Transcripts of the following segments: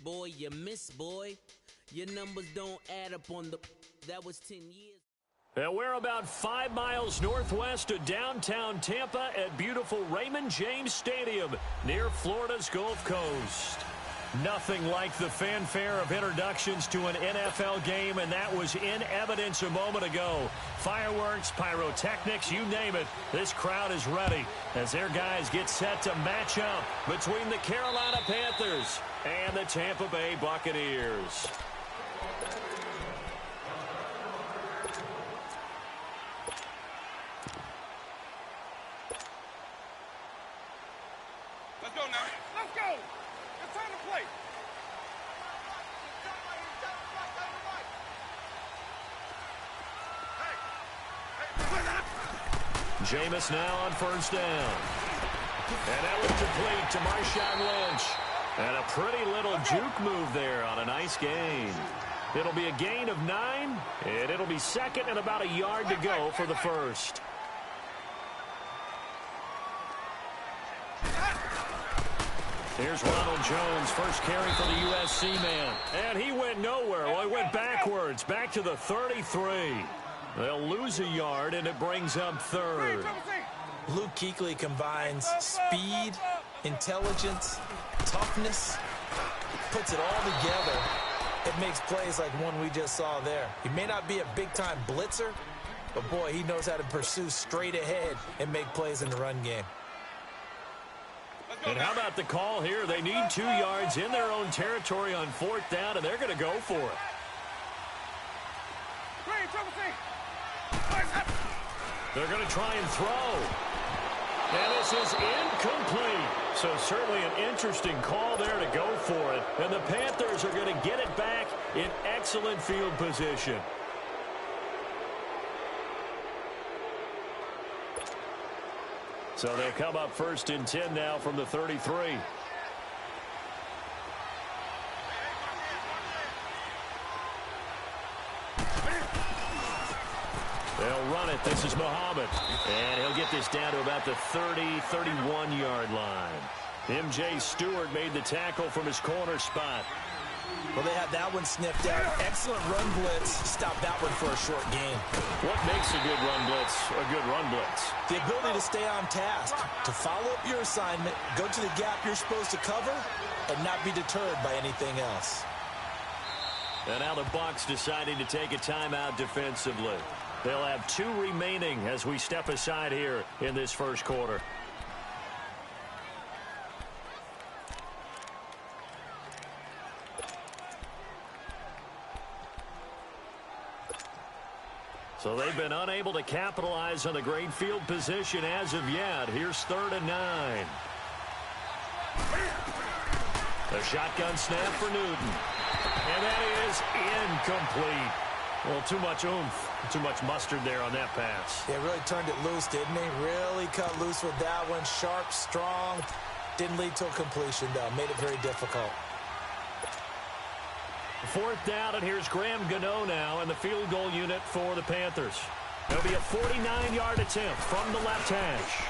boy, you miss, boy. Your numbers don't add up on the... That was 10 years. And we're about 5 miles northwest of downtown Tampa at beautiful Raymond James Stadium near Florida's Gulf Coast. Nothing like the fanfare of introductions to an NFL game, and that was in evidence a moment ago. Fireworks, pyrotechnics, you name it. This crowd is ready as their guys get set to match up between the Carolina Panthers and the Tampa Bay Buccaneers. Let's go now. Let's go. It's time to play. Jameis now on first down. And that was complete to Marshawn Lynch. And a pretty little juke move there on a nice gain. It'll be a gain of 9, and it'll be second and about a yard to go for the first. Here's Ronald Jones, first carry for the USC man. And he went nowhere. Well, he went backwards, back to the 33. They'll lose a yard, and it brings up third. Luke Kuechly combines speed, intelligence, toughness, puts it all together. It makes plays like one we just saw there. He may not be a big-time blitzer, but, boy, he knows how to pursue straight ahead and make plays in the run game. And how about the call here? They need 2 yards in their own territory on fourth down, and they're going to go for it. They're going to try and throw. And this is incomplete. So certainly an interesting call there to go for it. And the Panthers are going to get it back in excellent field position. So they'll come up first and 10 now from the 33. They'll run it. This is Muhammad. And he'll get this down to about the 30, 31-yard line. M.J. Stewart made the tackle from his corner spot. Well, they had that one sniffed out. Excellent run blitz. Stop that one for a short gain. What makes a good run blitz a good run blitz? The ability to stay on task, to follow up your assignment, go to the gap you're supposed to cover, and not be deterred by anything else. And now the Bucs deciding to take a timeout defensively. They'll have 2 remaining as we step aside here in this first quarter. So they've been unable to capitalize on the great field position as of yet. Here's 3rd and 9. The shotgun snap for Newton. And that is incomplete. Well, too much oomph, too much mustard there on that pass. Yeah, really turned it loose, didn't he? Really cut loose with that one. Sharp, strong. Didn't lead to a completion, though. Made it very difficult. 4th down, and here's Graham Gano now in the field goal unit for the Panthers. It'll be a 49-yard attempt from the left hash.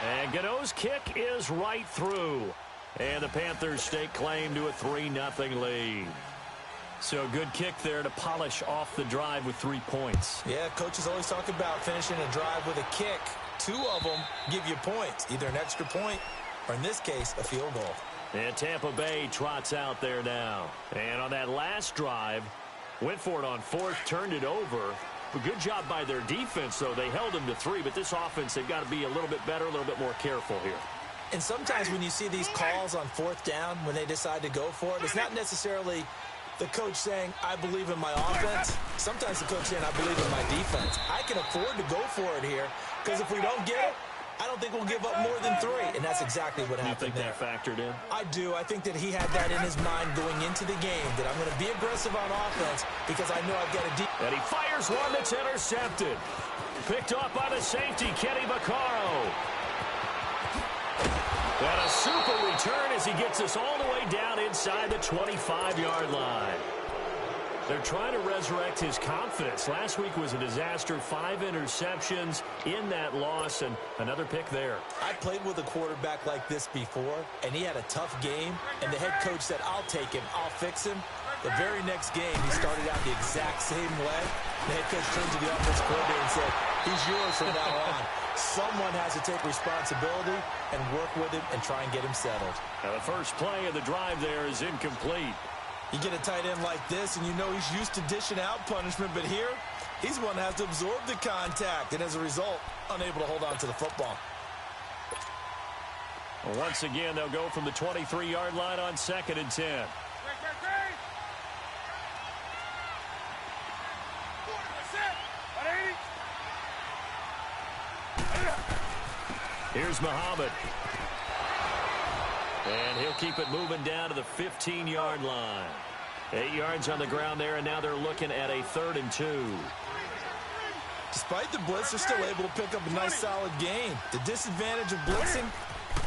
And Gano's kick is right through. And the Panthers stake claim to a 3-0 lead. So good kick there to polish off the drive with 3 points. Yeah, coaches always talk about finishing a drive with a kick. 2 of them give you points, either an extra point or, in this case, a field goal. And Tampa Bay trots out there now. And on that last drive, went for it on 4th, turned it over. But good job by their defense, though. They held them to 3, but this offense, they've got to be a little bit better, a little bit more careful here. And sometimes when you see these calls on 4th down, when they decide to go for it, it's not necessarily the coach saying, I believe in my offense. Sometimes the coach saying, I believe in my defense. I can afford to go for it here, because if we don't get it, I don't think we'll give up more than 3, and that's exactly what happened there. You think that factored in? I do. I think that he had that in his mind going into the game, that I'm going to be aggressive on offense because I know I've got a deep... And he fires one that's intercepted. Picked off by the safety, Kenny Vaccaro. And a super return as he gets us all the way down inside the 25-yard line. They're trying to resurrect his confidence. Last week was a disaster. 5 interceptions in that loss, and another pick there. I played with a quarterback like this before, and he had a tough game, and the head coach said, I'll take him, I'll fix him. The very next game, he started out the exact same way. The head coach turned to the offensive coordinator and said, he's yours from now on. Someone has to take responsibility and work with him and try and get him settled. Now the first play of the drive there is incomplete. You get a tight end like this, and you know he's used to dishing out punishment, but here, he's one that has to absorb the contact, and as a result, unable to hold on to the football. Well, once again, they'll go from the 23-yard line on 2nd and 10. Here's Muhammad. And he'll keep it moving down to the 15-yard line. 8 yards on the ground there, and now they're looking at a 3rd and 2. Despite the blitz, they're still able to pick up a nice, solid gain. The disadvantage of blitzing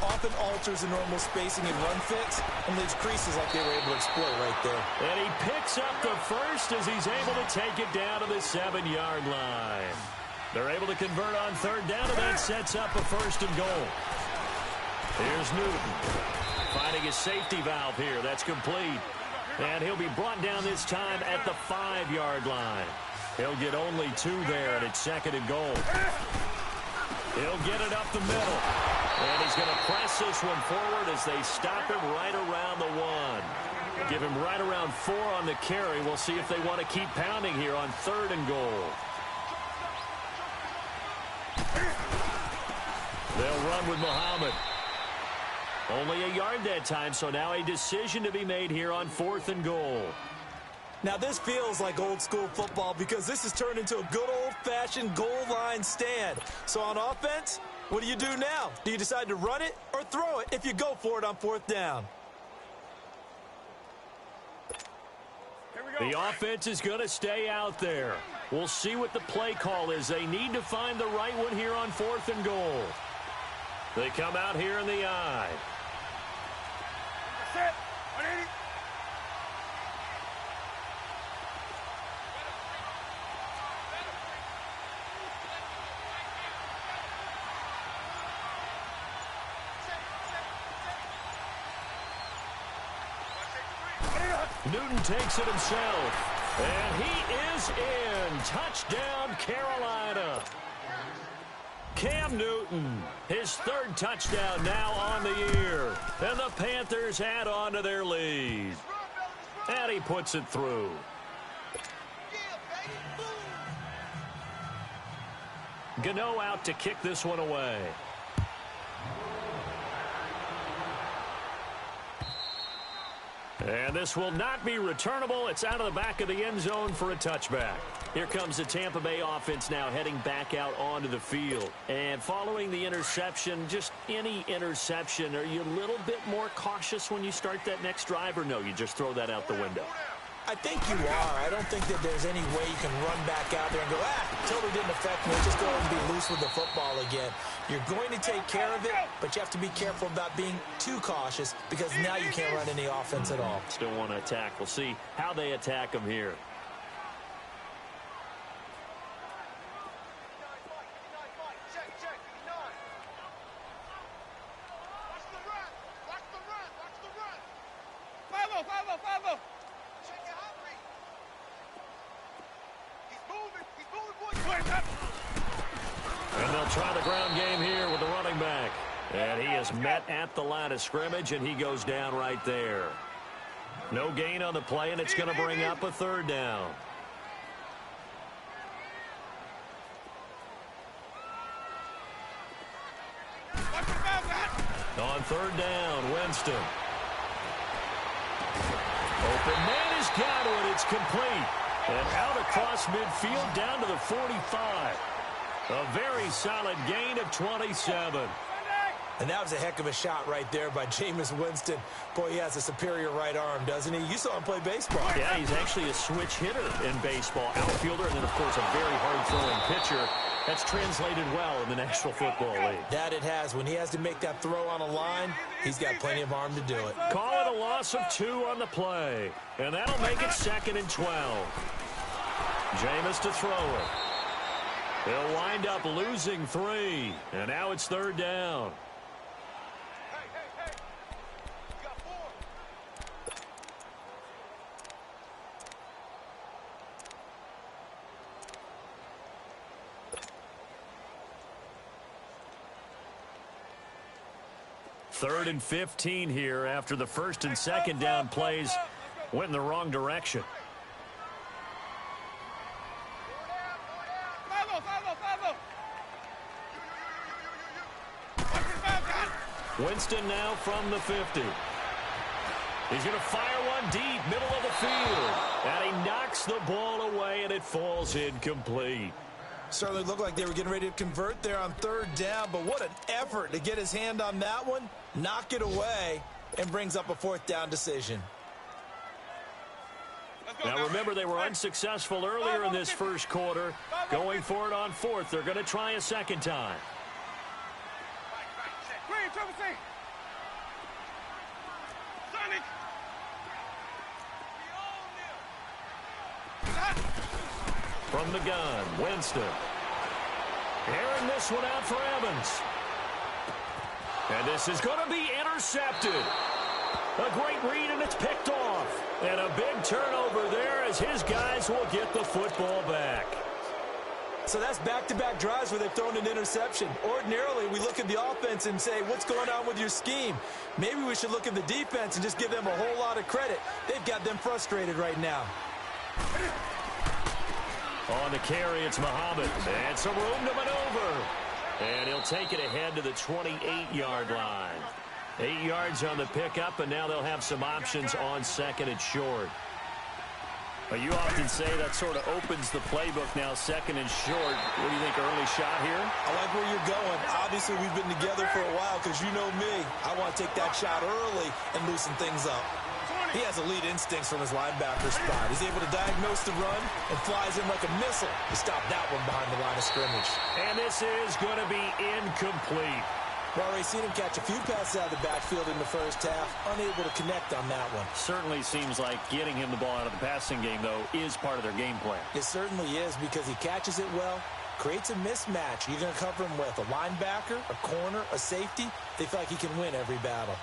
often alters the normal spacing and run fits and leaves creases like they were able to exploit right there. And he picks up the first as he's able to take it down to the 7-yard line. They're able to convert on 3rd down, and that sets up a 1st and goal. Here's Newton finding his safety valve here. That's complete. And he'll be brought down this time at the 5-yard line. He'll get only 2 there, and it's 2nd and goal. He'll get it up the middle. And he's going to press this one forward as they stop him right around the 1. Give him right around 4 on the carry. We'll see if they want to keep pounding here on 3rd and goal. They'll run with Muhammad. Only a yard that time, so now a decision to be made here on 4th and goal. Now this feels like old school football because this has turned into a good old-fashioned goal line stand. So on offense, what do you do now? Do you decide to run it or throw it if you go for it on 4th down? The offense is going to stay out there. We'll see what the play call is. They need to find the right one here on 4th and goal. They come out here in the I. Set. 180. Newton takes it himself, and he is in. Touchdown, Carolina. Cam Newton, his 3rd touchdown now on the year, and the Panthers add on to their lead. And he puts it through. Gano out to kick this one away. And this will not be returnable. It's out of the back of the end zone for a touchback. Here comes the Tampa Bay offense now heading back out onto the field. And following the interception, just any interception, are you a little bit more cautious when you start that next drive, or no, you just throw that out the window? I think you are. I don't think that there's any way you can run back out there and go, totally didn't affect me. Just go ahead and be loose with the football again. You're going to take care of it, but you have to be careful about being too cautious because now you can't run any offense at all. Still want to attack. We'll see how they attack them here. And they'll try the ground game here with the running back. And he is met at the line of scrimmage, and he goes down right there. No gain on the play, and it's going to bring up a 3rd down. On 3rd down, Winston. Open man has got it. It's complete. And out across midfield down to the 45. A very solid gain of 27. And that was a heck of a shot right there by Jameis Winston. Boy, he has a superior right arm, doesn't he? You saw him play baseball. Yeah, he's actually a switch hitter in baseball. Outfielder, and then, of course, a very hard-throwing pitcher. That's translated well in the National Football League. That it has. When he has to make that throw on a line, he's got plenty of arm to do it. Call it a loss of 2 on the play. And that'll make it 2nd and 12. Jameis to throw it. He'll wind up losing 3. And now it's 3rd down. Third and 15 here after the 1st and 2nd down plays went in the wrong direction. Winston now from the 50. He's going to fire one deep, middle of the field. And he knocks the ball away, and it falls incomplete. Certainly looked like they were getting ready to convert there on 3rd down, but what an effort to get his hand on that one, knock it away, and brings up a 4th down decision. Now remember, they were unsuccessful earlier in this first quarter. Going for it on 4th. They're going to try a 2nd time. From the gun, Winston. Airing this one out for Evans. And this is going to be intercepted. A great read, and it's picked off. And a big turnover there as his guys will get the football back. So that's back-to-back drives where they've thrown an interception. Ordinarily, we look at the offense and say, what's going on with your scheme? Maybe we should look at the defense and just give them a whole lot of credit. They've got them frustrated right now. On the carry, it's Muhammad. And some room to maneuver. And he'll take it ahead to the 28-yard line. 8 yards on the pickup, and now they'll have some options on 2nd and short. But you often say that sort of opens the playbook now, 2nd and short. What do you think, early shot here? I like where you're going. Obviously, we've been together for a while because you know me. I want to take that shot early and loosen things up. He has elite instincts from his linebacker spot. He's able to diagnose the run and flies in like a missile to stop that one behind the line of scrimmage. And this is going to be incomplete. We've already seen him catch a few passes out of the backfield in the first half, unable to connect on that one. Certainly seems like getting him the ball out of the passing game, though, is part of their game plan. It certainly is because he catches it well, creates a mismatch. You're going to cover him with a linebacker, a corner, a safety. They feel like he can win every battle.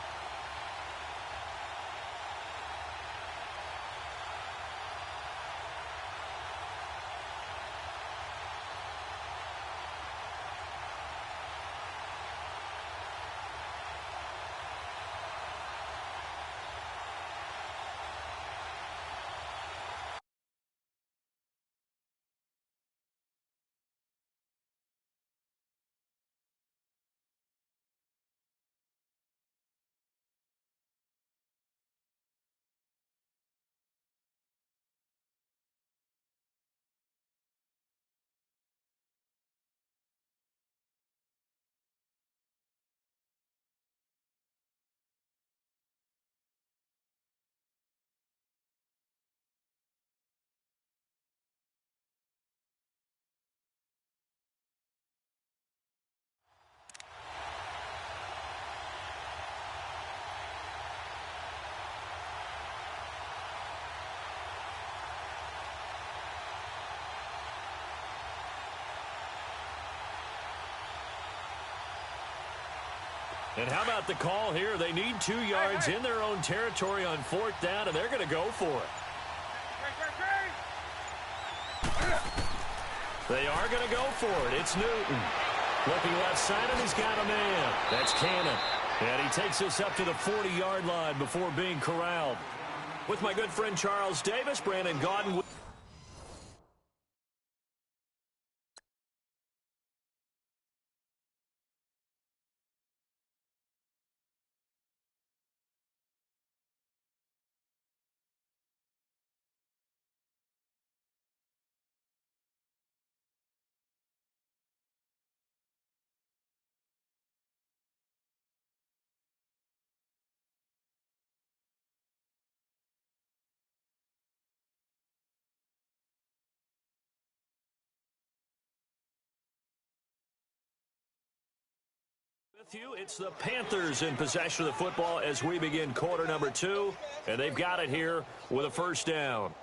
And how about the call here? They need 2 yards in their own territory on 4th down, and they're going to go for it. They are going to go for it. It's Newton. Looking left side, and he's got a man. That's Cannon. And he takes us up to the 40-yard line before being corralled. With my good friend Charles Davis, Brandon Gaudin. With you, it's the Panthers in possession of the football as we begin quarter number 2, and they've got it here with a first down.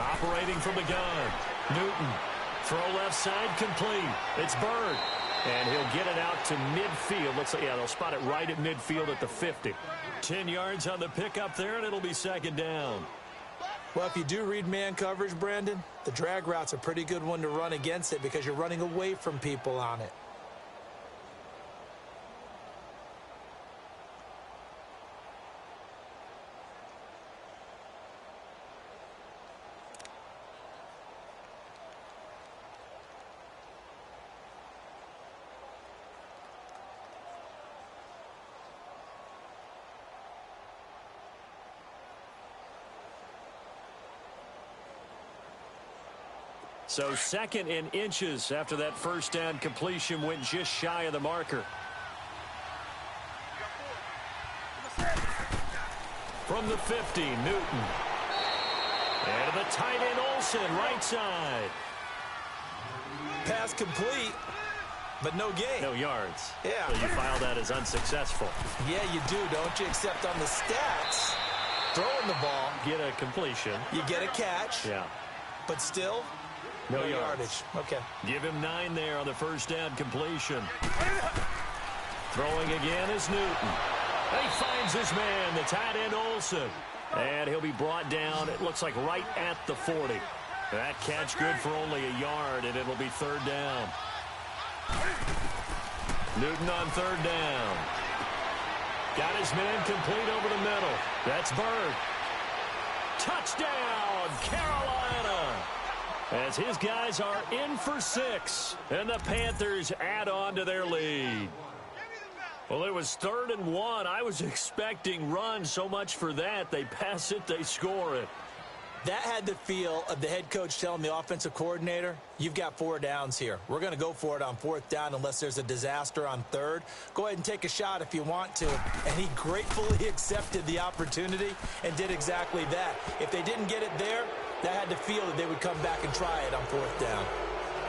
Operating from the gun, Newton. Throw left side complete. It's Bird. And he'll get it out to midfield. Looks like, yeah, they'll spot it right at midfield at the 50. 10 yards on the pickup there, and it'll be second down. Well, if you do read man coverage, Brandon, the drag route's a pretty good one to run against it because you're running away from people on it. So second in inches after that first down completion went just shy of the marker. From the 50, Newton. And to the tight end, Olsen, right side. Pass complete, but no gain. No yards. Yeah. So you file that as unsuccessful. Yeah, you do, don't you? Except on the stats, throwing the ball. Get a completion. You get a catch. Yeah. But still, no yardage. Okay. Give him 9 there on the first down completion. Throwing again is Newton. He finds his man, the tight end Olsen. And he'll be brought down, it looks like right at the 40. That catch good for only a yard, and it'll be third down. Newton on third down. Got his man complete over the middle. That's Bird. Touchdown, Carolina! As his guys are in for 6, and the Panthers add on to their lead. Well, it was 3rd and 1. I was expecting run, so much for that. They pass it, they score it. That had the feel of the head coach telling the offensive coordinator, you've got 4 downs here. We're going to go for it on 4th down unless there's a disaster on 3rd. Go ahead and take a shot if you want to. And he gratefully accepted the opportunity and did exactly that. If they didn't get it there, that had the feel that they would come back and try it on 4th down.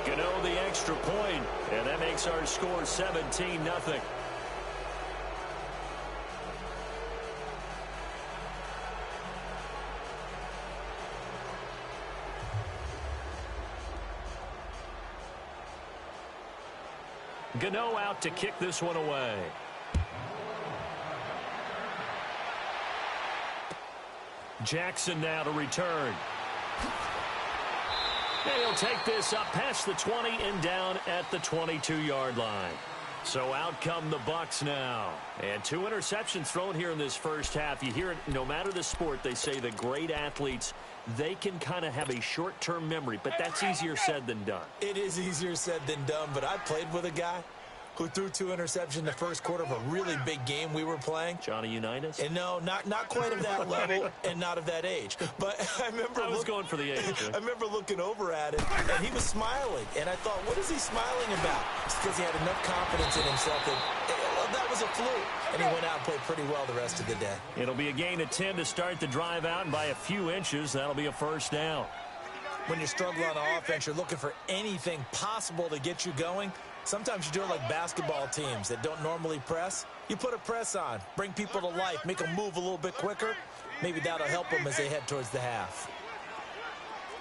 Gano the extra point, and that makes our score 17-0. Gano out to kick this one away. Jackson now to return. And he'll take this up past the 20 and down at the 22-yard line. So out come the Bucs now. And 2 interceptions thrown here in this first half. You hear it, no matter the sport, they say the great athletes, they can kind of have a short-term memory, but that's easier said than done. It is easier said than done, but I played with a guy who threw 2 interceptions in the first quarter of a really big game we were playing. Johnny Unitas? And no, not quite of that level and not of that age. But I remember I was going for the age. I remember looking over at him, and he was smiling. And I thought, what is he smiling about? It's because he had enough confidence in himself that was a fluke. And he went out and played pretty well the rest of the day. It'll be a gain of 10 to start the drive out, and by a few inches, that'll be a first down. When you're struggling on offense, you're looking for anything possible to get you going. Sometimes you do it like basketball teams that don't normally press. You put a press on, bring people to life, make them move a little bit quicker. Maybe that'll help them as they head towards the half.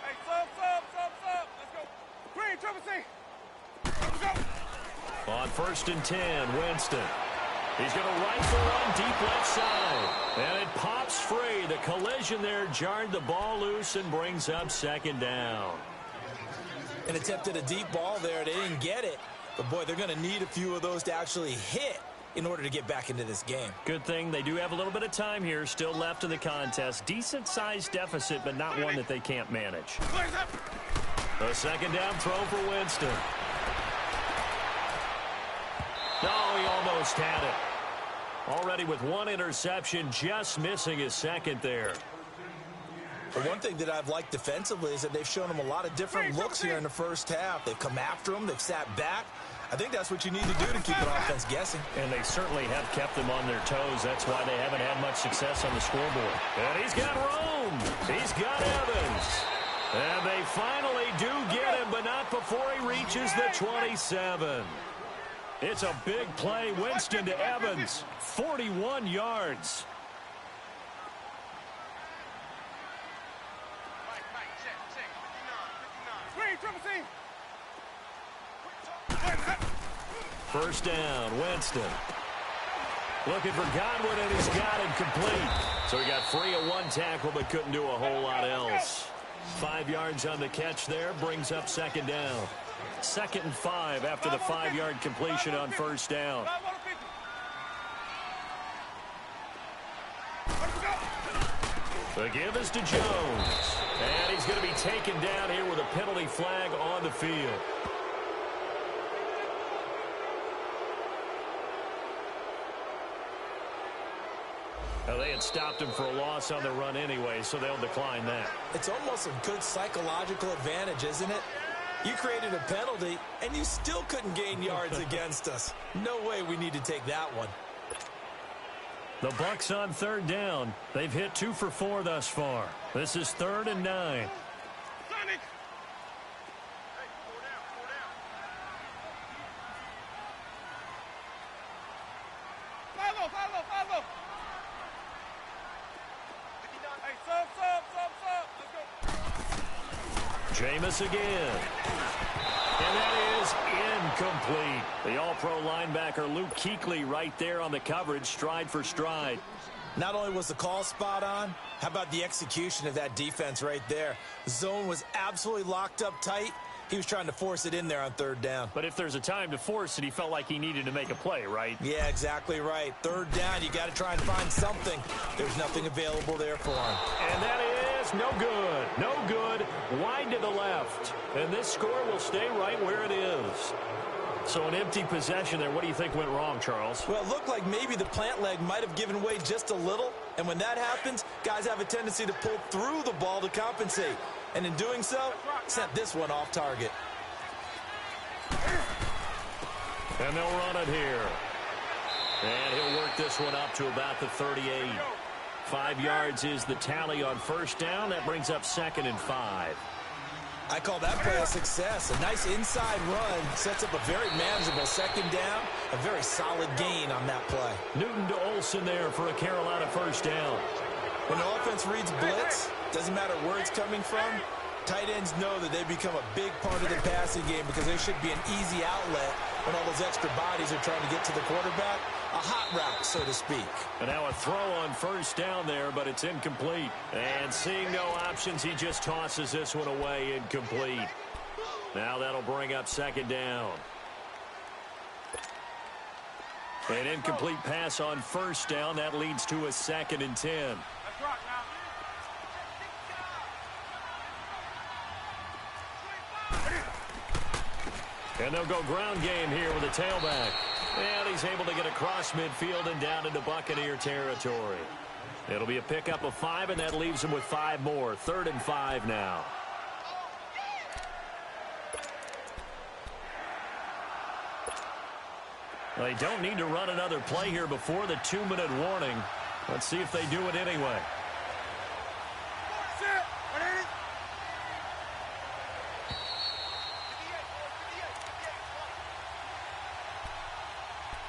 Hey, sub. Let's go. Green, triple C. Let's go. On 1st and 10, Winston. He's going to rifle one deep left side. And it pops free. The collision there jarred the ball loose and brings up 2nd down. And attempted a deep ball there. They didn't get it. But, boy, they're going to need a few of those to actually hit in order to get back into this game. Good thing they do have a little bit of time here still left in the contest. Decent-sized deficit, but not one that they can't manage. A 2nd down throw for Winston. almost had it. Already with one interception, just missing his second there. Well, one thing that I've liked defensively is that they've shown him a lot of different looks here in the first half. They've come after him. They've sat back. I think that's what you need to do to keep an offense guessing. And they certainly have kept them on their toes. That's why they haven't had much success on the scoreboard. And he's got Rome. He's got Evans. And they finally do get him, but not before he reaches the 27. It's a big play. Winston to Evans. 41 yards. First down, Winston. Looking for Godwin, and he's got it complete. So he got free of one tackle, but couldn't do a whole lot else. 5 yards on the catch there, brings up second down. 2nd and 5 after the 5-yard completion on first down. The give is to Jones. And he's going to be taken down here with a penalty flag on the field. Now, they had stopped him for a loss on the run anyway, so they'll decline that. It's almost a good psychological advantage, isn't it? You created a penalty, and you still couldn't gain yards against us. No way we need to take that one. The Bucks on third down. They've hit 2 for 4 thus far. This is 3rd and 9. Jameis again. And that is incomplete. The all-pro linebacker Luke Kuechly right there on the coverage, stride for stride. Not only was the call spot on, how about the execution of that defense right there? The zone was absolutely locked up tight. He was trying to force it in there on third down. But if there's a time to force it, he felt like he needed to make a play, right? Yeah, exactly right. Third down, you got to try and find something. There's nothing available there for him. And that is no good. No good. Wide to the left. And this score will stay right where it is. So an empty possession there. What do you think went wrong, Charles? Well, it looked like maybe the plant leg might have given way just a little. And when that happens, guys have a tendency to pull through the ball to compensate. And in doing so, sent this one off target. And they'll run it here. And he'll work this one up to about the 38. 5 yards is the tally on first down. That brings up 2nd and 5. I call that play a success. A nice inside run sets up a very manageable second down. A very solid gain on that play. Newton to Olsen there for a Carolina first down. When the offense reads blitz, doesn't matter where it's coming from, tight ends know that they become a big part of the passing game because there should be an easy outlet when all those extra bodies are trying to get to the quarterback. A hot route, so to speak. And now a throw on first down there, but it's incomplete. And seeing no options, he just tosses this one away, incomplete. Now that'll bring up second down. An incomplete pass on first down. That leads to a 2nd and 10. And they'll go ground game here with a tailback. And he's able to get across midfield and down into Buccaneer territory. It'll be a pickup of 5, and that leaves him with 5 more. 3rd and 5 now. They don't need to run another play here before the 2-minute warning. Let's see if they do it anyway.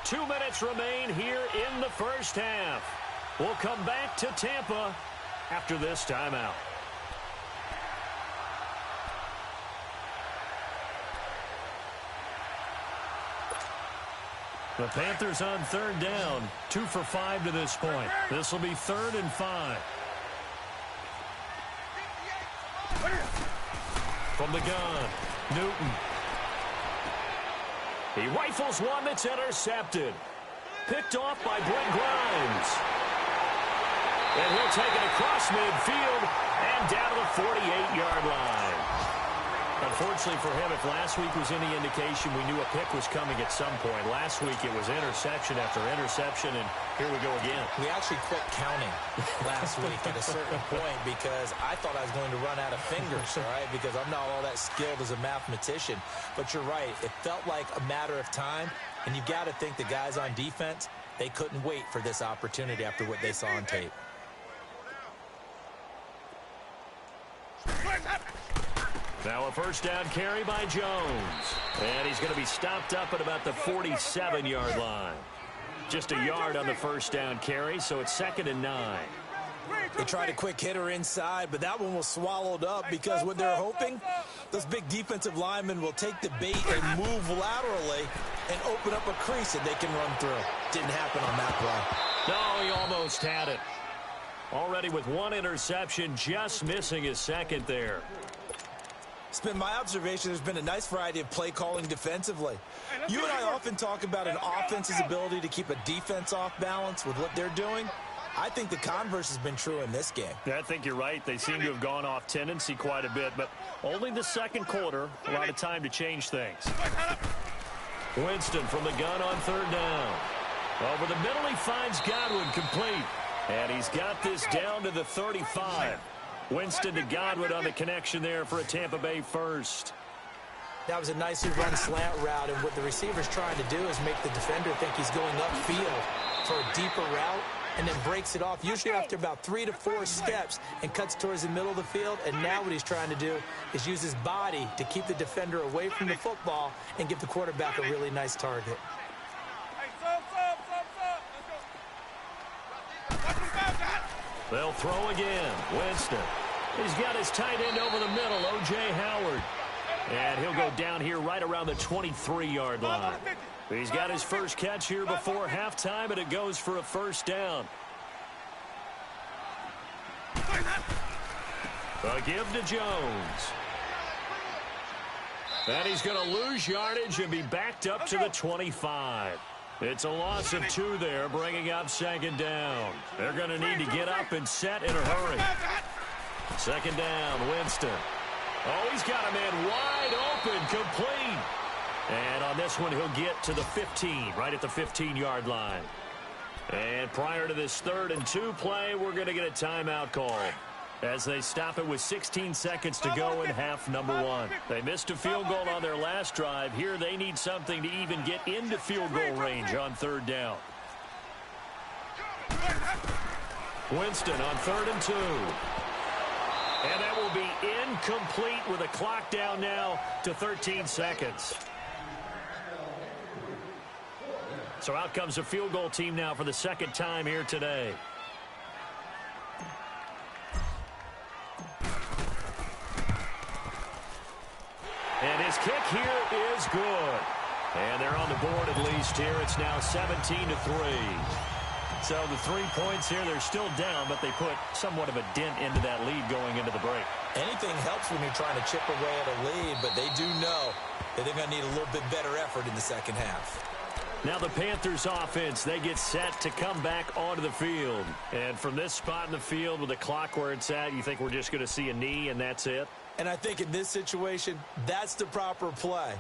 2 minutes remain here in the first half. We'll come back to Tampa after this timeout. The Panthers on third down, 2 for 5 to this point. This will be 3rd and 5. From the gun, Newton. He rifles one that's intercepted. Picked off by Brent Grimes. And he'll take it across midfield and down to the 48-yard line. Unfortunately for him, if last week was any indication, we knew a pick was coming at some point. Last week it was interception after interception, and here we go again. We actually quit counting last week at a certain point because I thought I was going to run out of fingers, all right, because I'm not all that skilled as a mathematician. But you're right. It felt like a matter of time, and you've got to think the guys on defense, they couldn't wait for this opportunity after what they saw on tape. Now a first down carry by Jones. And he's going to be stopped up at about the 47-yard line. Just a yard on the first down carry, so it's 2nd and 9. They tried a quick hitter inside, but that one was swallowed up because what they're hoping, those big defensive linemen will take the bait and move laterally and open up a crease that they can run through. Didn't happen on that play. No, he almost had it. Already with one interception, just missing his second there. It's been my observation there's been a nice variety of play calling defensively. You and I often talk about an offense's ability to keep a defense off balance with what they're doing. I think the converse has been true in this game. Yeah, I think you're right. They seem to have gone off tendency quite a bit, but only the second quarter, a lot of time to change things. Winston from the gun on 3rd down. Over the middle, he finds Godwin complete. And he's got this down to the 35. Winston to Godwin on the connection there for a Tampa Bay first. That was a nicely run slant route, and what the receiver's trying to do is make the defender think he's going upfield for a deeper route and then breaks it off, usually after about 3 to 4 steps, and cuts towards the middle of the field. And now what he's trying to do is use his body to keep the defender away from the football and give the quarterback a really nice target. They'll throw again. Winston. He's got his tight end over the middle, O.J. Howard. And he'll go down here right around the 23-yard line. He's got his first catch here before halftime, and it goes for a first down. A give to Jones. And he's going to lose yardage and be backed up to the 25. It's a loss of 2 there, bringing up 2nd down. They're going to need to get up and set in a hurry. 2nd down, Winston. Oh, he's got a man wide open, complete. And on this one, he'll get to the 15, right at the 15-yard line. And prior to this 3rd and 2 play, we're going to get a timeout call as they stop it with 16 seconds to go in half number 1. They missed a field goal on their last drive. Here they need something to even get into field goal range on 3rd down. Winston on 3rd and 2. And that will be incomplete with a clock down now to 13 seconds. So out comes the field goal team now for the 2nd time here today. And his kick here is good. And they're on the board at least here. It's now 17-3. So the 3 points here, they're still down, but they put somewhat of a dent into that lead going into the break. Anything helps when you're trying to chip away at a lead, but they do know that they're going to need a little bit better effort in the second half. Now the Panthers offense, they get set to come back onto the field. And from this spot in the field with the clock where it's at, you think we're just going to see a knee and that's it? And I think in this situation, that's the proper play.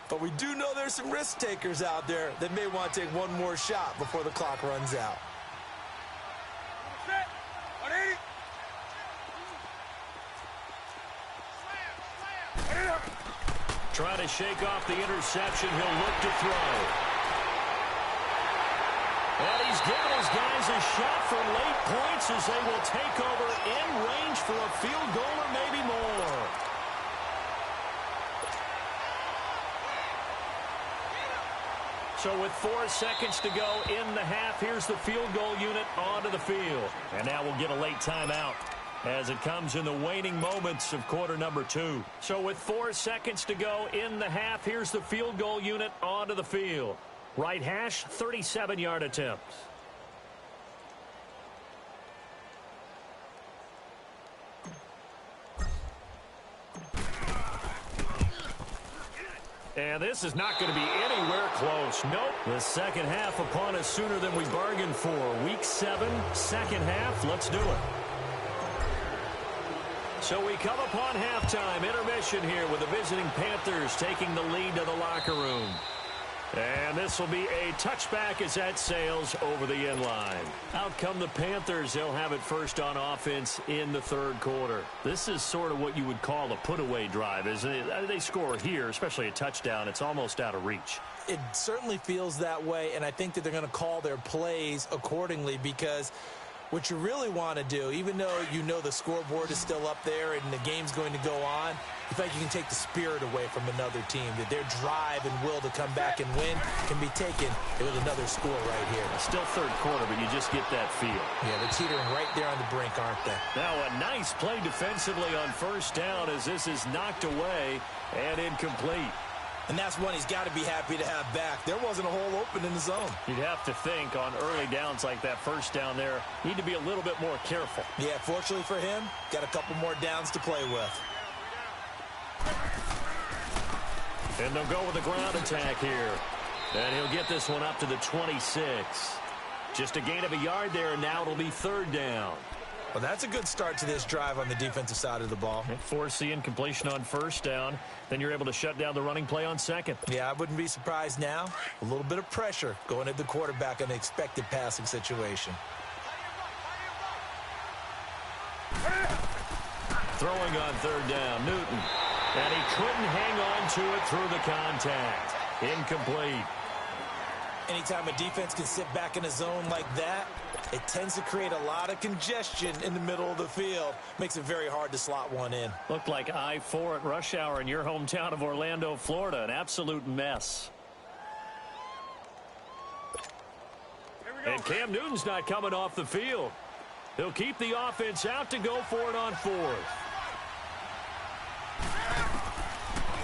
But we do know there's some risk takers out there that may want to take one more shot before the clock runs out. Trying to shake off the interception. He'll look to throw. And he's giving his guys a shot for late points as they will take over in range for a field goal or maybe more. So with 4 seconds to go in the half, here's the field goal unit onto the field. And now we'll get a late timeout as it comes in the waning moments of quarter number 2. So with 4 seconds to go in the half, here's the field goal unit onto the field. Right hash, 37-yard attempt. And this is not going to be anywhere close. Nope. The second half upon us sooner than we bargained for. Week 7, second half. Let's do it. So we come upon halftime, intermission here with the visiting Panthers taking the lead to the locker room. And this will be a touchback as that sails over the end line. Out come the Panthers. They'll have it first on offense in the third quarter. This is sort of what you would call a put-away drive, isn't it? They score here, especially a touchdown. It's almost out of reach. It certainly feels that way, and I think that they're going to call their plays accordingly because what you really want to do, even though you know the scoreboard is still up there and the game's going to go on, you think you can take the spirit away from another team, that their drive and will to come back and win can be taken with another score right here. Still third quarter, but you just get that feel. Yeah, they're teetering right there on the brink, aren't they? Now a nice play defensively on first down as this is knocked away and incomplete. And that's one he's got to be happy to have back. There wasn't a hole open in the zone. You'd have to think on early downs like that first down there, need to be a little bit more careful. Yeah, fortunately for him, got a couple more downs to play with. And they'll go with the ground attack here. And he'll get this one up to the 26. Just a gain of a yard there, and now it'll be third down. Well, that's a good start to this drive on the defensive side of the ball. Force the incompletion on first down. Then you're able to shut down the running play on second. Yeah, I wouldn't be surprised now. A little bit of pressure going at the quarterback in the expected passing situation. Throwing on third down, Newton. And he couldn't hang on to it through the contact. Incomplete. Anytime a defense can sit back in a zone like that, it tends to create a lot of congestion in the middle of the field. Makes it very hard to slot one in. Looked like I-4 at rush hour in your hometown of Orlando, Florida. An absolute mess. And Cam Newton's not coming off the field. He'll keep the offense out to go for it on fourth.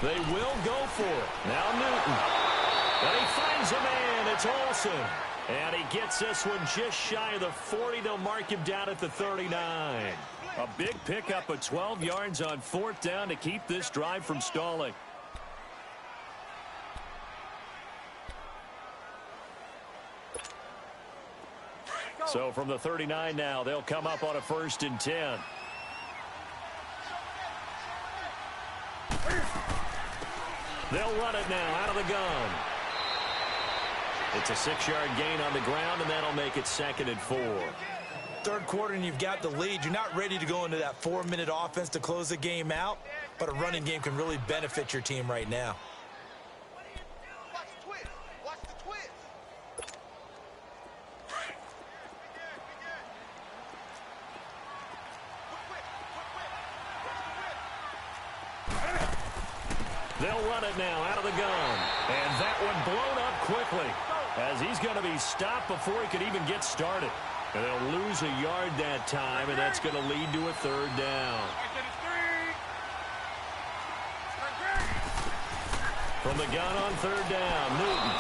They will go for it. Now Newton. And he finds a man. It's Olsen. And he gets this one just shy of the 40. They'll mark him down at the 39. A big pickup of 12 yards on fourth down to keep this drive from stalling. So from the 39 now, they'll come up on a 1st and 10. They'll run it now out of the gun. It's a 6-yard gain on the ground, and that'll make it 2nd and 4. Third quarter, and you've got the lead. You're not ready to go into that 4-minute offense to close the game out, but a running game can really benefit your team right now. Watch the twist. They'll run it now out of the gun. And that one blown up quickly as he's going to be stopped before he could even get started. And they'll lose a yard that time, and that's going to lead to a 3rd down. From the gun on 3rd down, Newton.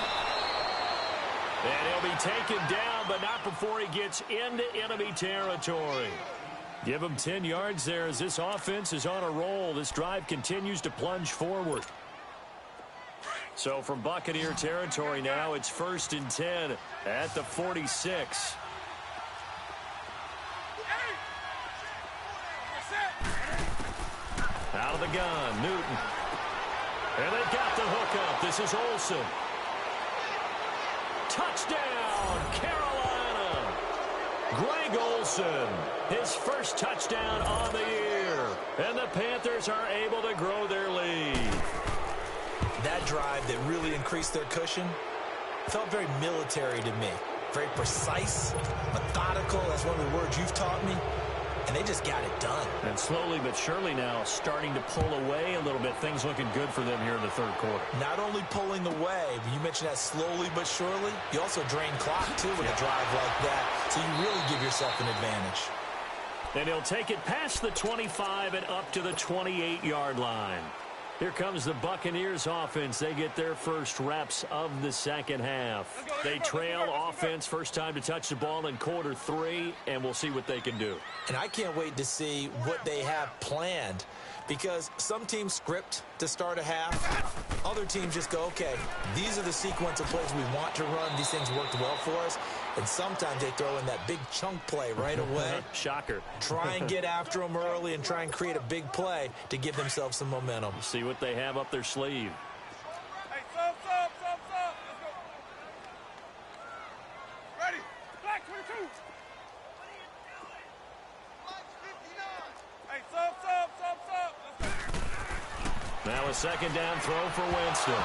And he'll be taken down, but not before he gets into enemy territory. Give him 10 yards there as this offense is on a roll. This drive continues to plunge forward. So from Buccaneer territory now, it's 1st and 10 at the 46. Out of the gun, Newton. And they've got the hook up. This is Olsen. Touchdown, Carolina. Greg Olsen, his first touchdown on the year. And the Panthers are able to grow their lead. That drive that really increased their cushion felt very military to me. Very precise, methodical. That's one of the words you've taught me. And they just got it done. And slowly but surely now starting to pull away a little bit. Things looking good for them here in the 3rd quarter. Not only pulling away, but you mentioned that slowly but surely. You also drain clock, too, with a drive like that. So you really give yourself an advantage. And he'll take it past the 25 and up to the 28-yard line. Here comes the Buccaneers offense. They get their first reps of the second half. They trail offense, first time to touch the ball in quarter 3, and we'll see what they can do. And I can't wait to see what they have planned, because some teams script to start a half. Other teams just go, okay, these are the sequence of plays we want to run. These things worked well for us. And sometimes they throw in that big chunk play right away. Shocker. Try and get after them early and try and create a big play to give themselves some momentum. See what they have up their sleeve. Hey, sub. Let's go. Ready. Black 22. Black 59. Hey, sub. Let's go. Now a second down throw for Winston.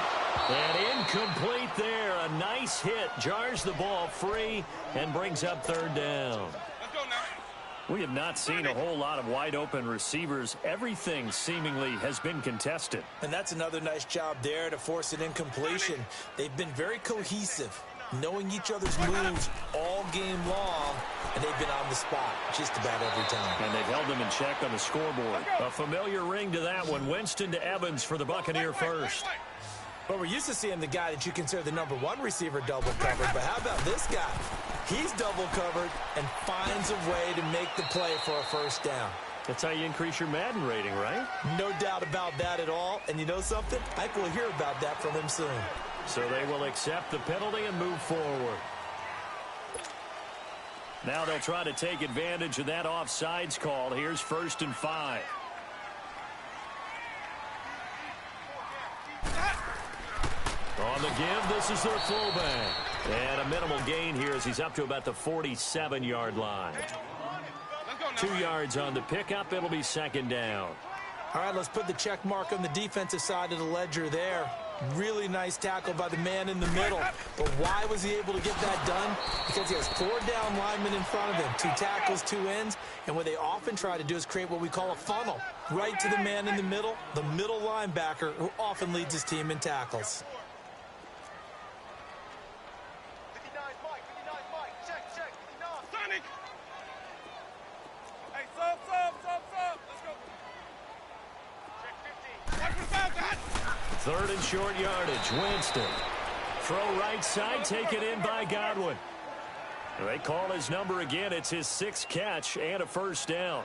And incomplete there. A nice hit. Jars the ball free and brings up third down. Let's go now. We have not seen a whole lot of wide open receivers. Everything seemingly has been contested. And that's another nice job there to force an incompletion. They've been very cohesive, knowing each other's moves all game long, and they've been on the spot just about every time. And they've held them in check on the scoreboard. A familiar ring to that one. Winston to Evans for the Buccaneer first. But we're used to seeing the guy that you consider the #1 receiver double covered. But how about this guy? He's double covered and finds a way to make the play for a first down. That's how you increase your Madden rating, right? No doubt about that at all. And you know something? I think we'll hear about that from him soon. So they will accept the penalty and move forward. Now they'll try to take advantage of that offsides call. Here's 1st and 5. On the give, this is their fullback. And a minimal gain here as he's up to about the 47-yard line. 2 yards on the pickup. It'll be second down. All right, let's put the check mark on the defensive side of the ledger there. Really nice tackle by the man in the middle. But why was he able to get that done? Because he has 4 down linemen in front of him, 2 tackles, 2 ends. And what they often try to do is create what we call a funnel. Right to the man in the middle linebacker, who often leads his team in tackles. Hey, sub. Let's go. Check 15. Watch the foul, 3rd and short yardage. Winston. Throw right side, taken in by Godwin. They call his number again. It's his 6th catch and a first down.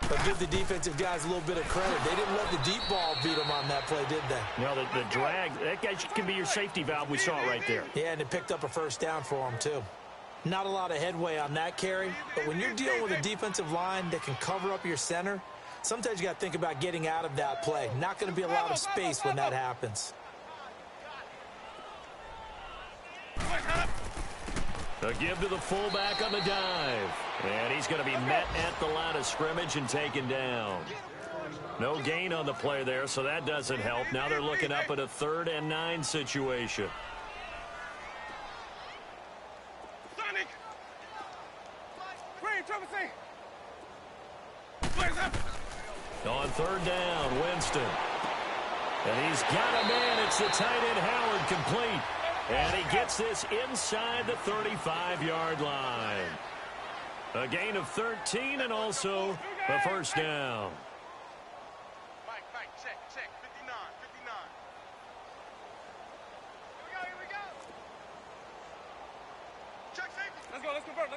But give the defensive guys a little bit of credit. They didn't let the deep ball beat them on that play, did they? No, the drag, that guy can be your safety valve. We saw it right there. Yeah, and it picked up a first down for him, too. Not a lot of headway on that carry, but when you're dealing with a defensive line that can cover up your center, sometimes you got to think about getting out of that play. Not going to be a lot of space when that happens. A give to the fullback on the dive. And he's going to be met at the line of scrimmage and taken down. No gain on the play there, so that doesn't help. Now they're looking up at a 3rd and 9 situation. Sonic! Green, Blaze up! On 3rd down, Winston. And he's got a man. It's the tight end, Howard, complete. And he gets this inside the 35-yard line. A gain of 13 and also the first down. Mike, check, 59. Here we go. Check safety. Let's convert.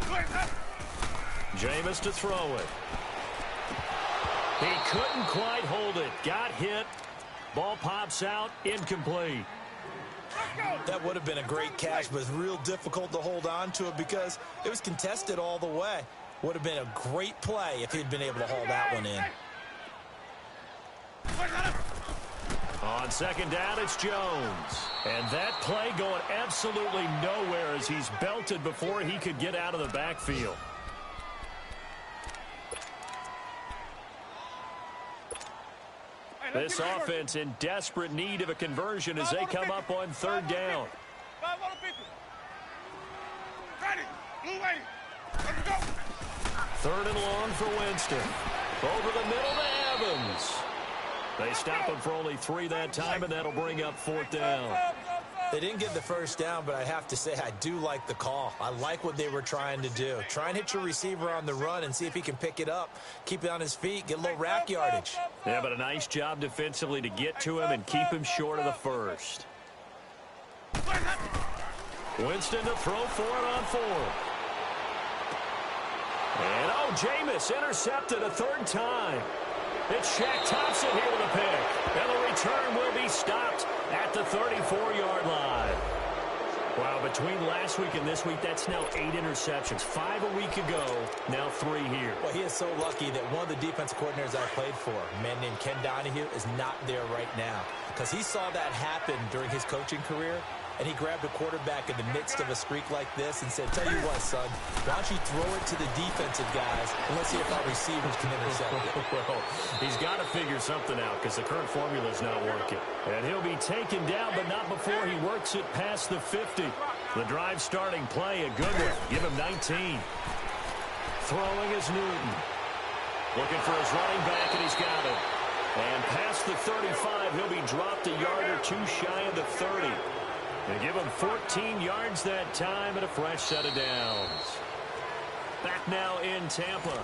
Blaze up! Jameis to throw it. He couldn't quite hold it. Got hit. Ball pops out. Incomplete. That would have been a great catch, but it's real difficult to hold on to it because it was contested all the way. Would have been a great play if he'd been able to haul that one in. On 2nd down, it's Jones. And that play going absolutely nowhere as he's belted before he could get out of the backfield. This offense in desperate need of a conversion as they come up on 3rd down. Ready, blue lane. Let's go. 3rd and long for Winston. Over the middle to Evans. They stop him for only 3 that time, and that'll bring up 4th down. They didn't get the first down, but I have to say I do like the call. I like what they were trying to do. Try and hit your receiver on the run and see if he can pick it up, keep it on his feet, get a little rack yardage. Yeah, but a nice job defensively to get to him and keep him short of the first. Winston to throw for it on 4th. And, Jameis intercepted a 3rd time. It's Shaq Thompson here with a pick. And the return will be stopped at the 34-yard line. Wow, between last week and this week, that's now 8 interceptions. 5 a week ago, now 3 here. Well, he is so lucky that one of the defensive coordinators I played for, a man named Ken Donahue, is not there right now. Because he saw that happen during his coaching career, and he grabbed a quarterback in the midst of a streak like this and said, tell you what, son, why don't you throw it to the defensive guys, and let's see if our receivers can intercept it. Well, he's got to figure something out because the current formula is not working. And he'll be taken down, but not before he works it past the 50. The drive starting play, a good one. Give him 19. Throwing is Newton. Looking for his running back, and he's got it. And past the 35, he'll be dropped a yard or two shy of the 30. They give him 14 yards that time and a fresh set of downs. Back now in Tampa.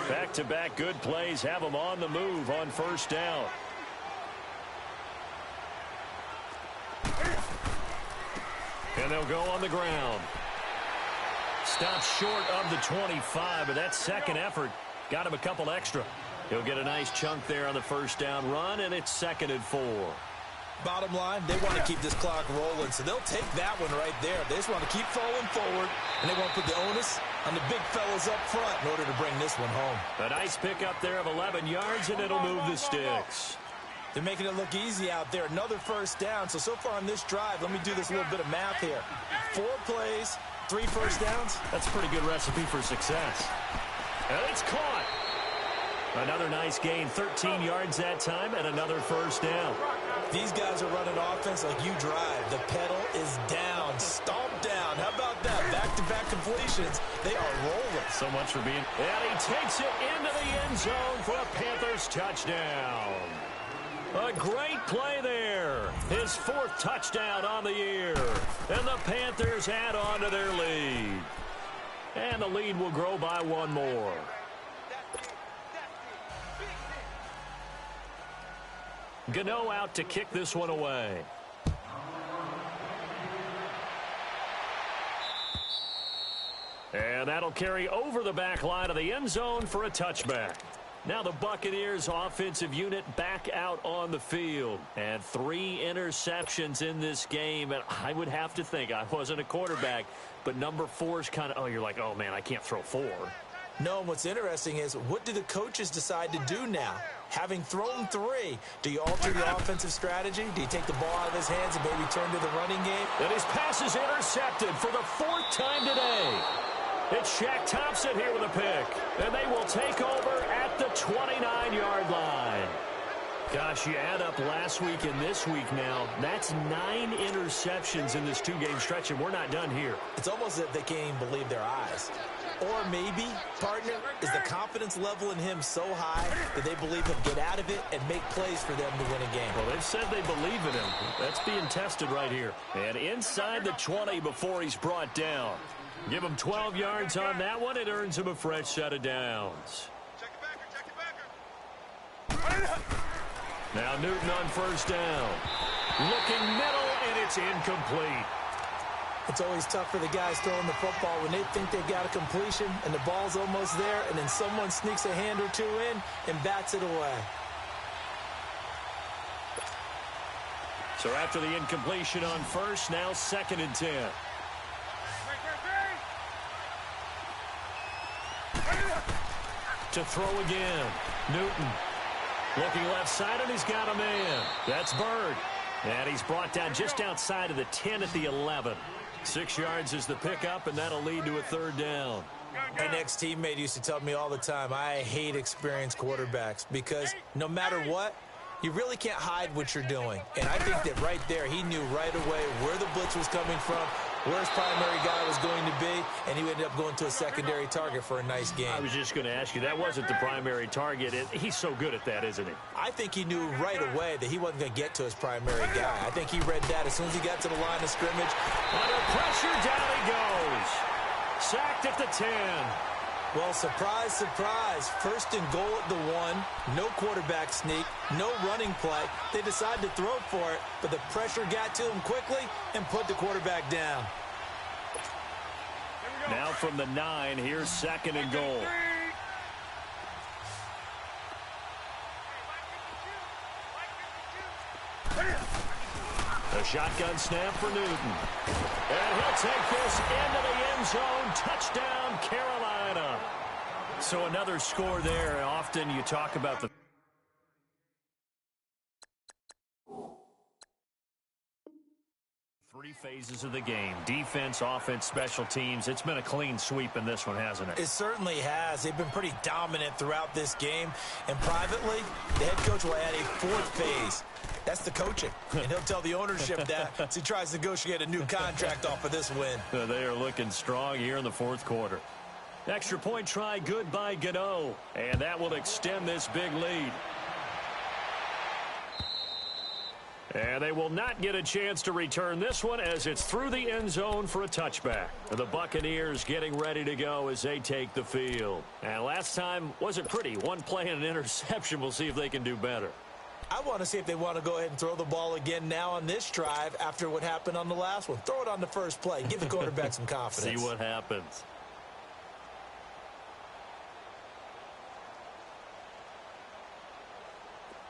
Back-to-back good plays have them on the move on first down. And they'll go on the ground. Stops short of the 25, but that second effort got him a couple extra. He'll get a nice chunk there on the first down run, and it's 2nd and 4. Bottom line, they want to keep this clock rolling, so they'll take that one right there. They just want to keep falling forward, and they want to put the onus on the big fellas up front in order to bring this one home. A nice pickup there of 11 yards, and it'll move the sticks. They're making it look easy out there. Another first down. So far on this drive, let me do this little bit of math here. 4 plays, 3 first downs. That's a pretty good recipe for success. And it's caught. Another nice gain, 13 yards that time, and another first down. These guys are running offense like you drive. The pedal is down, stomp down. How about that? Back-to-back completions. They are rolling. So much for being... And he takes it into the end zone for a Panthers touchdown. A great play there. His 4th touchdown on the year. And the Panthers add on to their lead. And the lead will grow by 1 more. Gano out to kick this one away. And that'll carry over the back line of the end zone for a touchback. Now the Buccaneers offensive unit back out on the field. And 3 interceptions in this game. And I would have to think, I wasn't a quarterback, but number 4 is kind of, oh, you're like, oh, man, I can't throw 4. No, what's interesting is, what do the coaches decide to do now? Having thrown 3, do you alter your offensive strategy? Do you take the ball out of his hands and maybe turn to the running game? And his pass is intercepted for the 4th time today. It's Shaq Thompson here with a pick. And they will take over at the 29-yard line. Gosh, you add up last week and this week now, that's 9 interceptions in this 2-game stretch, and we're not done here. It's almost as if they can't even believe their eyes. Or maybe, partner, is the confidence level in him so high that they believe he'll get out of it and make plays for them to win a game. Well, they've said they believe in him. That's being tested right here. And inside the 20 before he's brought down. Give him 12 yards on that one. It earns him a fresh set of downs. Check your backer. Now Newton on first down. Looking middle, and it's incomplete. It's always tough for the guys throwing the football when they think they've got a completion and the ball's almost there, and then someone sneaks a hand or 2 in and bats it away. So after the incompletion on first, now 2nd and 10. To throw again. Newton looking left side, and he's got a man. That's Bird. And he's brought down just outside of the 10 at the 11. 6 yards is the pickup, and that'll lead to a 3rd down. My next teammate used to tell me all the time, I hate experienced quarterbacks because no matter what, you really can't hide what you're doing. And I think that right there, he knew right away where the blitz was coming from, where his primary guy was going to be, and he ended up going to a secondary target for a nice game. I was just going to ask you, that wasn't the primary target. He's so good at that, isn't he? I think he knew right away that he wasn't going to get to his primary guy. I think he read that as soon as he got to the line of scrimmage. Under pressure, down he goes. Sacked at the 10. Well, surprise, surprise. 1st and goal at the 1. No quarterback sneak. No running play. They decided to throw for it, but the pressure got to him quickly and put the quarterback down. Now from the 9, here's 2nd and goal. A shotgun snap for Newton. And he'll take this into the end zone. Touchdown, Carolina. So another score there. Often you talk about the three phases of the game: defense, offense, special teams. It's been a clean sweep in this one, hasn't it? It certainly has. They've been pretty dominant throughout this game. And privately, the head coach will add a 4th phase. That's the coaching. And he'll tell the ownership that as he tries to negotiate a new contract off of this win. They are looking strong here in the 4th quarter. Extra point try, good by Gano. And that will extend this big lead. And they will not get a chance to return this one as it's through the end zone for a touchback. The Buccaneers getting ready to go as they take the field. And last time wasn't pretty. One play and an interception. We'll see if they can do better. I want to see if they want to go ahead and throw the ball again now on this drive after what happened on the last one. Throw it on the first play. Give the quarterback some confidence. See what happens.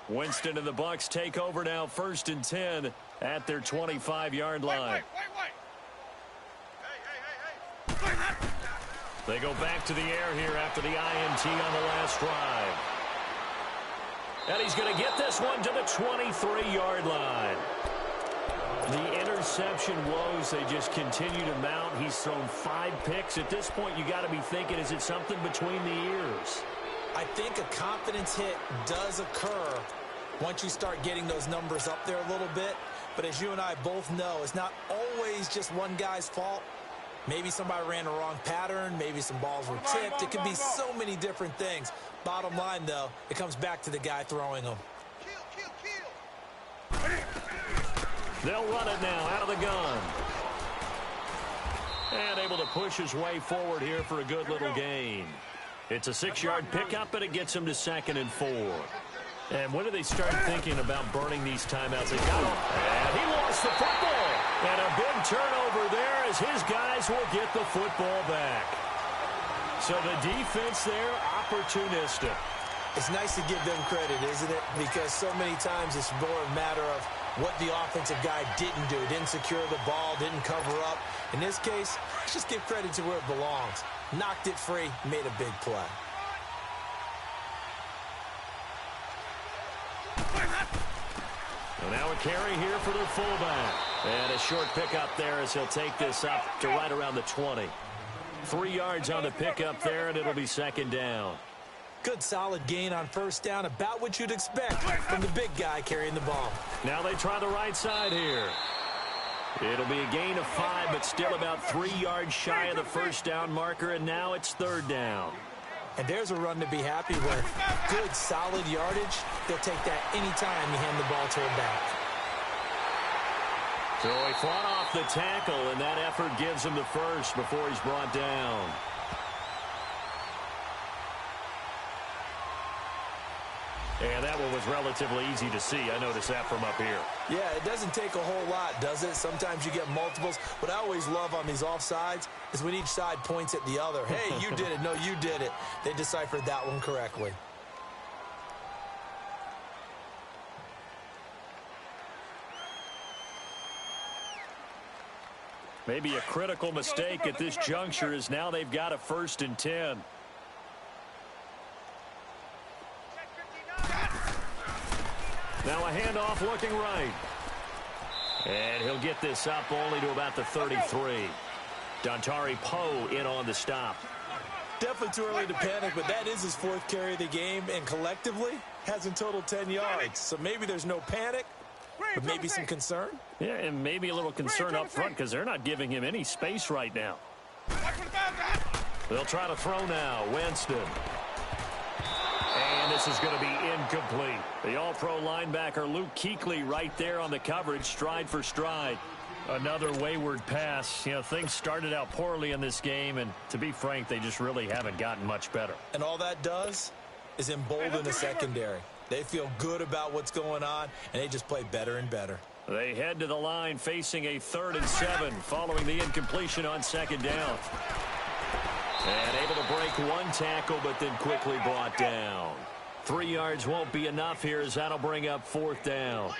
Winston and the Bucs take over now, 1st and 10 at their 25-yard line. Hey. They go back to the air here after the INT on the last drive. And he's going to get this one to the 23-yard line. The interception woes, they just continue to mount. He's thrown 5 picks. At this point, you got to be thinking, is it something between the ears? I think a confidence hit does occur once you start getting those numbers up there a little bit. But as you and I both know, it's not always just one guy's fault. Maybe somebody ran the wrong pattern. Maybe some balls were tipped. It could be so many different things. Bottom line, though, it comes back to the guy throwing them. They'll run it now out of the gun. And able to push his way forward here for a good little gain. It's a 6-yard pickup, and it gets him to 2nd and 4. And when do they start thinking about burning these timeouts? They got him, and he lost the football. And a big turnover there as his guys will get the football back. So the defense there, opportunistic. It's nice to give them credit, isn't it? Because so many times it's more a matter of what the offensive guy didn't do. Didn't secure the ball, didn't cover up. In this case, let's just give credit to where it belongs. Knocked it free, made a big play. So now a carry here for their fullback. And a short pickup there as he'll take this up to right around the 20. 3 yards on the pickup there, and it'll be 2nd down. Good solid gain on 1st down, about what you'd expect from the big guy carrying the ball. Now they try the right side here. It'll be a gain of 5, but still about 3 yards shy of the 1st down marker, and now it's 3rd down. And there's a run to be happy with. Good, solid yardage. They'll take that anytime you hand the ball to him back. So he fought off the tackle, and that effort gives him the first before he's brought down. And that one was relatively easy to see. I noticed that from up here. Yeah, it doesn't take a whole lot, does it? Sometimes you get multiples. What I always love on these offsides is when each side points at the other. Hey, you did it. No, you did it. They deciphered that one correctly. Maybe a critical mistake at this juncture is now they've got a 1st and 10. Now a handoff looking right. And he'll get this up only to about the 33. Dontari Poe in on the stop. Definitely too early to panic, but that is his 4th carry of the game, and collectively has in total 10 yards. So maybe there's no panic, but maybe some concern. Yeah, and maybe a little concern up front because they're not giving him any space right now. They'll try to throw now. Winston. And this is going to be incomplete. The all-pro linebacker Luke Kuechly right there on the coverage, stride for stride. Another wayward pass. You know, things started out poorly in this game, and to be frank, they just really haven't gotten much better. And all that does is embolden the secondary. They feel good about what's going on, and they just play better and better. They head to the line facing a 3rd and 7 following the incompletion on 2nd down. And able to break one tackle, but then quickly brought down. 3 yards won't be enough here, as that'll bring up 4th down.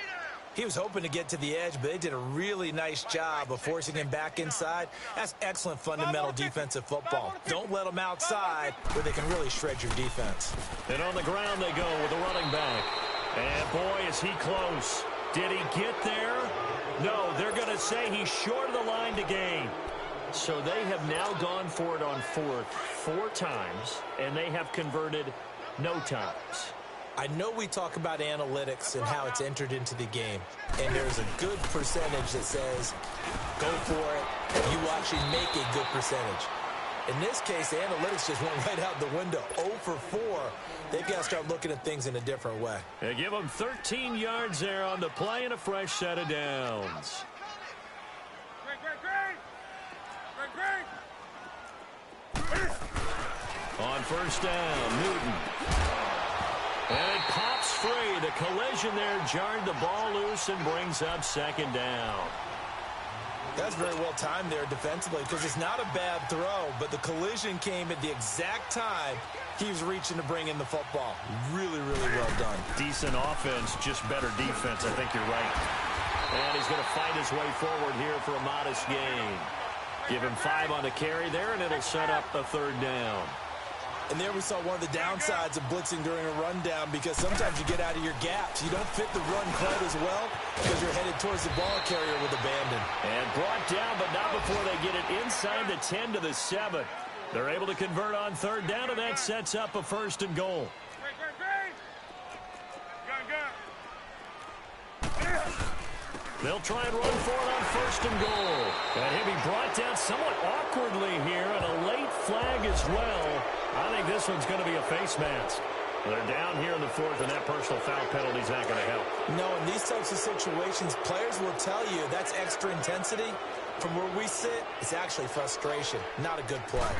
He was hoping to get to the edge, but they did a really nice job of forcing him back inside. That's excellent fundamental defensive football. Don't let them outside where they can really shred your defense. And on the ground they go with a running back. And boy, is he close. Did he get there? No, they're going to say he's short of the line to gain. So they have now gone for it on 4th 4 times, and they have converted no times. I know we talk about analytics and how it's entered into the game, and there's a good percentage that says go for it. You actually make a good percentage. In this case, the analytics just went right out the window. 0 for 4. They've got to start looking at things in a different way. They give them 13 yards there on the play and a fresh set of downs. On 1st down, Newton. And it pops free. The collision there jarred the ball loose and brings up 2nd down. That's very well timed there defensively, because it's not a bad throw, but the collision came at the exact time he was reaching to bring in the football. Really, really well done. Decent offense, just better defense. I think you're right. And he's going to fight his way forward here for a modest gain. Give him 5 on the carry there, and it'll set up a 3rd down. And there we saw one of the downsides of blitzing during a rundown, because sometimes you get out of your gaps. You don't fit the run quite as well because you're headed towards the ball carrier with abandon. And brought down, but not before they get it inside the 10 to the 7. They're able to convert on 3rd down, and that sets up a 1st and goal. They'll try and run for it on 1st and goal. And he'll be brought down somewhat awkwardly here, and a late flag as well. I think this one's going to be a face mask. They're down here in the 4th, and that personal foul penalty is not going to help. No, in these types of situations, players will tell you that's extra intensity. From where we sit, it's actually frustration. Not a good play.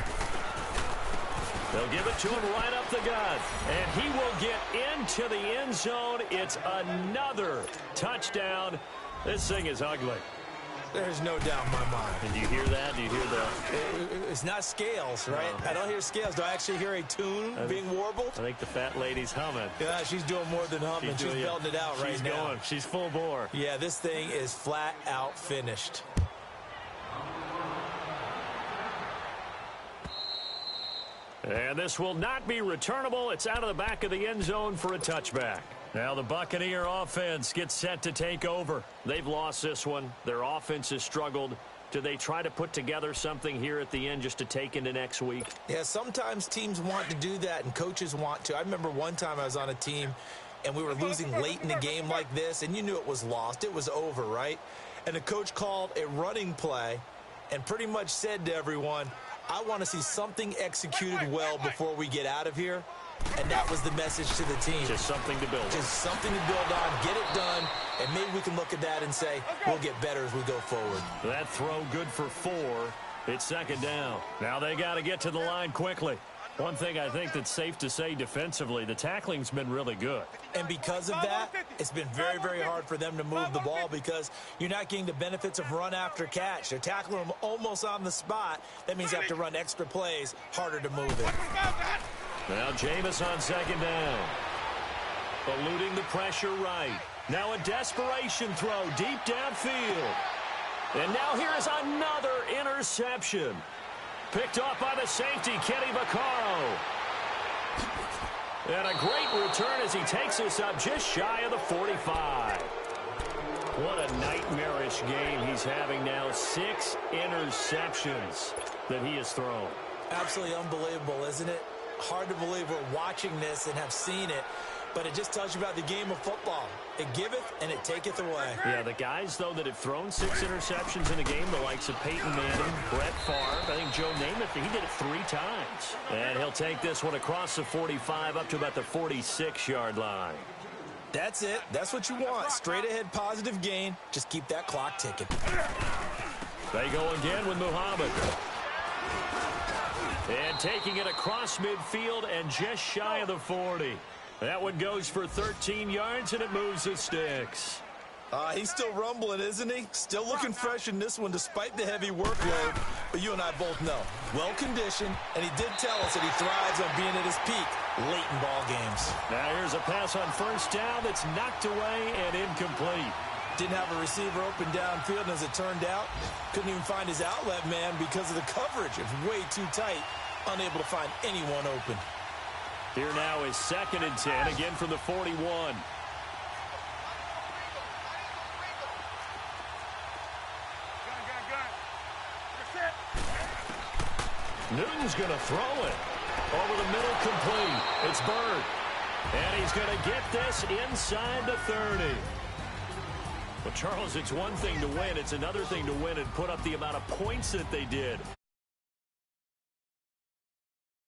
They'll give it to him right up the gut. And he will get into the end zone. It's another touchdown. This thing is ugly. There's no doubt in my mind. And do you hear that? Do you hear that? It's not scales, right? No. I don't hear scales. Do I actually hear a tune being warbled? I think the fat lady's humming. Yeah, she's doing more than humming. She's belting it out right now. She's going. She's full bore. Yeah, this thing is flat out finished. And this will not be returnable. It's out of the back of the end zone for a touchback. Now the Buccaneer offense gets set to take over. They've lost this one. Their offense has struggled. Do they try to put together something here at the end just to take into next week? Yeah, sometimes teams want to do that and coaches want to. I remember one time I was on a team and we were losing late in the game like this, and you knew it was lost. It was over, right? And the coach called a running play and pretty much said to everyone, I want to see something executed well before we get out of here. And that was the message to the team. Just something to build on. Just something to build on, get it done, and maybe we can look at that and say, we'll get better as we go forward. That throw good for 4. It's 2nd down. Now they got to get to the line quickly. One thing I think that's safe to say defensively, the tackling's been really good. And because of that, it's been very, very hard for them to move the ball because you're not getting the benefits of run after catch. They're tackling them almost on the spot. That means you have to run extra plays, harder to move it. Now Jameis on 2nd down. Eluding the pressure right. Now a desperation throw deep downfield. And now here is another interception. Picked off by the safety, Kenny Vaccaro. And a great return as he takes us up just shy of the 45. What a nightmarish game he's having now. 6 interceptions that he has thrown. Absolutely unbelievable, isn't it? Hard to believe we're watching this and have seen it, but it just tells you about the game of football. It giveth and it taketh away. Yeah, the guys, though, that have thrown 6 interceptions in a game, the likes of Peyton Manning, Brett Favre, I think Joe Namath, he did it 3 times. And he'll take this one across the 45 up to about the 46-yard line. That's it. That's what you want. Straight ahead positive gain. Just keep that clock ticking. They go again with Muhammad. And taking it across midfield and just shy of the 40. That one goes for 13 yards, and it moves the sticks. He's still rumbling, isn't he? Still looking fresh in this one despite the heavy workload. But you and I both know, well-conditioned, and he did tell us that he thrives on being at his peak late in ball games. Now here's a pass on first down that's knocked away and incomplete. Didn't have a receiver open downfield, and as it turned out, couldn't even find his outlet man because of the coverage. It's way too tight, unable to find anyone open. Here now is 2nd and 10, again from the 41. Newton's going to throw it. Over the middle, complete. It's Bird. And he's going to get this inside the 30. Well, Charles, it's one thing to win. It's another thing to win and put up the amount of points that they did.